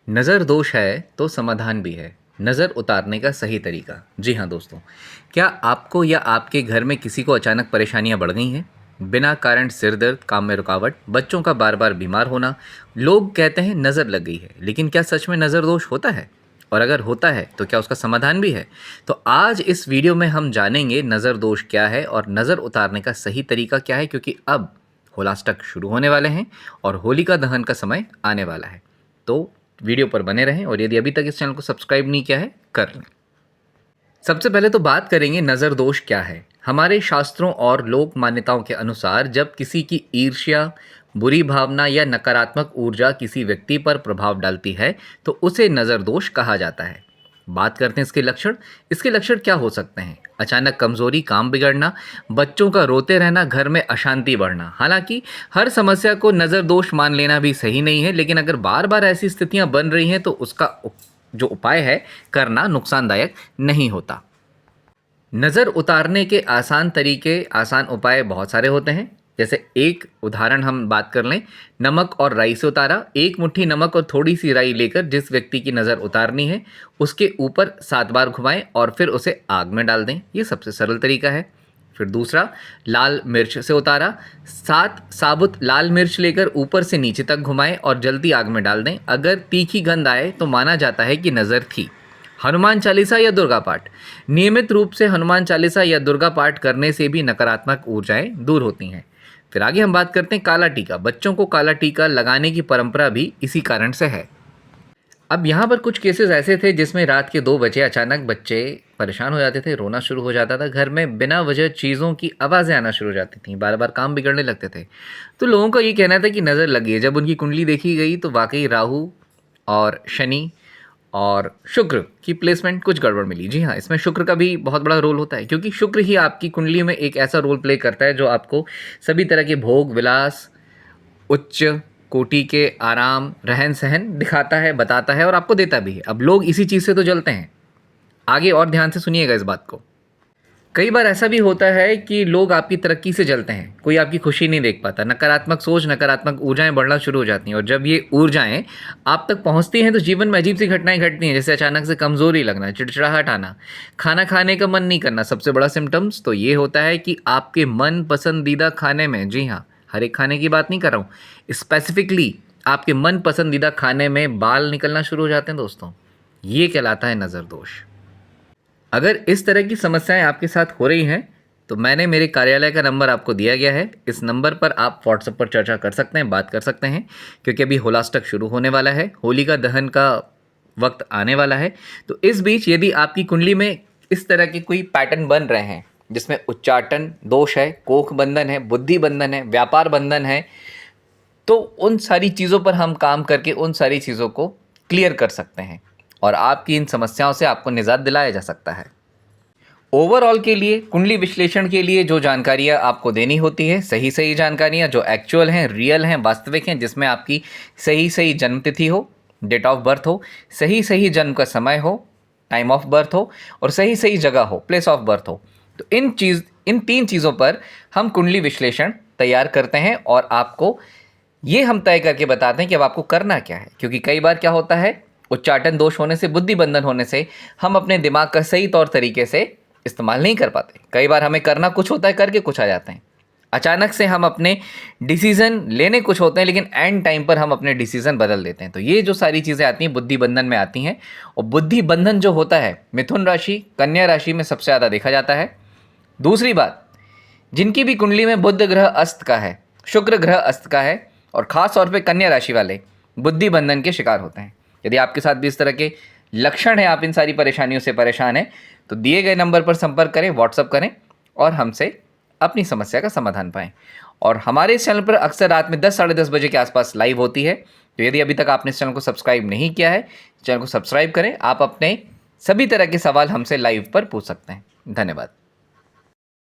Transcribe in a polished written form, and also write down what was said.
नज़र दोष है तो समाधान भी है। नज़र उतारने का सही तरीका। जी हाँ दोस्तों, क्या आपको या आपके घर में किसी को अचानक परेशानियाँ बढ़ गई हैं? बिना कारण सिर दर्द, काम में रुकावट, बच्चों का बार बार बीमार होना। लोग कहते हैं नज़र लग गई है, लेकिन क्या सच में नज़र दोष होता है? और अगर होता है तो क्या उसका समाधान भी है? तो आज इस वीडियो में हम जानेंगे नज़र दोष क्या है और नज़र उतारने का सही तरीका क्या है, क्योंकि अब होलाष्टक शुरू होने वाले हैं और होलिका दहन का समय आने वाला है। तो वीडियो पर बने रहें और यदि अभी तक इस चैनल को सब्सक्राइब नहीं किया है, कर लें। सबसे पहले तो बात करेंगे नज़र दोष क्या है। हमारे शास्त्रों और लोक मान्यताओं के अनुसार जब किसी की ईर्ष्या, बुरी भावना या नकारात्मक ऊर्जा किसी व्यक्ति पर प्रभाव डालती है तो उसे नज़र दोष कहा जाता है। बात करते हैं इसके लक्षण। इसके लक्षण क्या हो सकते हैं? अचानक कमजोरी, काम बिगड़ना, बच्चों का रोते रहना, घर में अशांति बढ़ना। हालांकि हर समस्या को नज़र दोष मान लेना भी सही नहीं है, लेकिन अगर बार बार ऐसी स्थितियां बन रही हैं तो उसका जो उपाय है करना नुकसानदायक नहीं होता। नज़र उतारने के आसान तरीके, आसान उपाय बहुत सारे होते हैं। जैसे एक उदाहरण हम बात कर लें, नमक और राई से उतारा। एक मुट्ठी नमक और थोड़ी सी राई लेकर जिस व्यक्ति की नज़र उतारनी है उसके ऊपर 7 बार घुमाएं और फिर उसे आग में डाल दें। ये सबसे सरल तरीका है। फिर दूसरा, लाल मिर्च से उतारा। 7 साबुत लाल मिर्च लेकर ऊपर से नीचे तक घुमाएं और जल्दी आग में डाल दें। अगर तीखी गंध आए तो माना जाता है कि नज़र थी। हनुमान चालीसा या दुर्गा पाठ। नियमित रूप से हनुमान चालीसा या दुर्गा पाठ करने से भी नकारात्मक ऊर्जाएं दूर होती हैं। फिर आगे हम बात करते हैं काला टीका। बच्चों को काला टीका लगाने की परंपरा भी इसी कारण से है। अब यहाँ पर कुछ केसेस ऐसे थे जिसमें रात के 2 बजे अचानक बच्चे परेशान हो जाते थे, रोना शुरू हो जाता था, घर में बिना वजह चीज़ों की आवाज़ें आना शुरू हो जाती थी, बार बार काम बिगड़ने लगते थे। तो लोगों का ये कहना था कि नज़र लगी है। जब उनकी कुंडली देखी गई तो वाकई राहु और शनि और शुक्र की प्लेसमेंट कुछ गड़बड़ मिली। जी हाँ, इसमें शुक्र का भी बहुत बड़ा रोल होता है, क्योंकि शुक्र ही आपकी कुंडली में एक ऐसा रोल प्ले करता है जो आपको सभी तरह के भोग विलास, उच्च कोटि के आराम, रहन सहन दिखाता है, बताता है और आपको देता भी है। अब लोग इसी चीज़ से तो जलते हैं। आगे और ध्यान से सुनिएगा इस बात को। कई बार ऐसा भी होता है कि लोग आपकी तरक्की से जलते हैं, कोई आपकी खुशी नहीं देख पाता। नकारात्मक सोच, नकारात्मक ऊर्जाएं बढ़ना शुरू हो जाती हैं और जब ये ऊर्जाएं आप तक पहुंचती हैं तो जीवन में अजीब सी घटनाएं घटती हैं, जैसे अचानक से कमजोरी लगना, चिड़चिड़ाहट आना, खाना खाने का मन नहीं करना। सबसे बड़ा सिम्टम्स तो ये होता है कि आपके मन पसंदीदा खाने में, जी हाँ, हर एक खाने की बात नहीं कर रहा हूँ, स्पेसिफिकली आपके मन पसंदीदा खाने में बाल निकलना शुरू हो जाते हैं दोस्तों। ये कहलाता है नज़र दोष। अगर इस तरह की समस्याएं आपके साथ हो रही हैं तो मैंने मेरे कार्यालय का नंबर आपको दिया गया है। इस नंबर पर आप व्हाट्सएप पर चर्चा कर सकते हैं, बात कर सकते हैं, क्योंकि अभी होलाष्टक शुरू होने वाला है, होलिका दहन का वक्त आने वाला है। तो इस बीच यदि आपकी कुंडली में इस तरह के कोई पैटर्न बन रहे हैं जिसमें उच्चाटन दोष है, कोख बंधन है, बुद्धि बंधन है, व्यापार बंधन है, तो उन सारी चीज़ों पर हम काम करके उन सारी चीज़ों को क्लियर कर सकते हैं और आपकी इन समस्याओं से आपको निजात दिलाया जा सकता है। ओवरऑल के लिए, कुंडली विश्लेषण के लिए जो जानकारियाँ आपको देनी होती है, सही सही जानकारियाँ जो एक्चुअल हैं, रियल हैं, वास्तविक हैं, जिसमें आपकी सही सही जन्म तिथि हो, डेट ऑफ बर्थ हो, सही सही जन्म का समय हो, टाइम ऑफ बर्थ हो और सही सही जगह हो, प्लेस ऑफ बर्थ हो, तो इन 3 चीज़ों पर हम कुंडली विश्लेषण तैयार करते हैं और आपको ये हम तय करके बताते हैं कि अब आपको करना क्या है। क्योंकि कई बार क्या होता है, उच्चाटन दोष होने से, बुद्धि बंधन होने से हम अपने दिमाग का सही तौर तरीके से इस्तेमाल नहीं कर पाते। कई बार हमें करना कुछ होता है, करके कुछ आ जाते हैं। अचानक से हम अपने डिसीज़न लेने कुछ होते हैं, लेकिन एंड टाइम पर हम अपने डिसीज़न बदल देते हैं। तो ये जो सारी चीज़ें आती हैं बुद्धि बंधन में आती हैं। और बुद्धि बंधन जो होता है मिथुन राशि, कन्या राशि में सबसे ज़्यादा देखा जाता है। दूसरी बात, जिनकी भी कुंडली में बुध ग्रह अस्त का है, शुक्र ग्रह अस्त का है, और ख़ास तौर पे कन्या राशि वाले बुद्धि बंधन के शिकार होते हैं। यदि आपके साथ भी इस तरह के लक्षण हैं, आप इन सारी परेशानियों से परेशान हैं, तो दिए गए नंबर पर संपर्क करें, व्हाट्सअप करें और हमसे अपनी समस्या का समाधान पाएं। और हमारे इस चैनल पर अक्सर रात में 10 साढ़े 10 बजे के आसपास लाइव होती है। तो यदि अभी तक आपने इस चैनल को सब्सक्राइब नहीं किया है, चैनल को सब्सक्राइब करें। आप अपने सभी तरह के सवाल हमसे लाइव पर पूछ सकते हैं। धन्यवाद।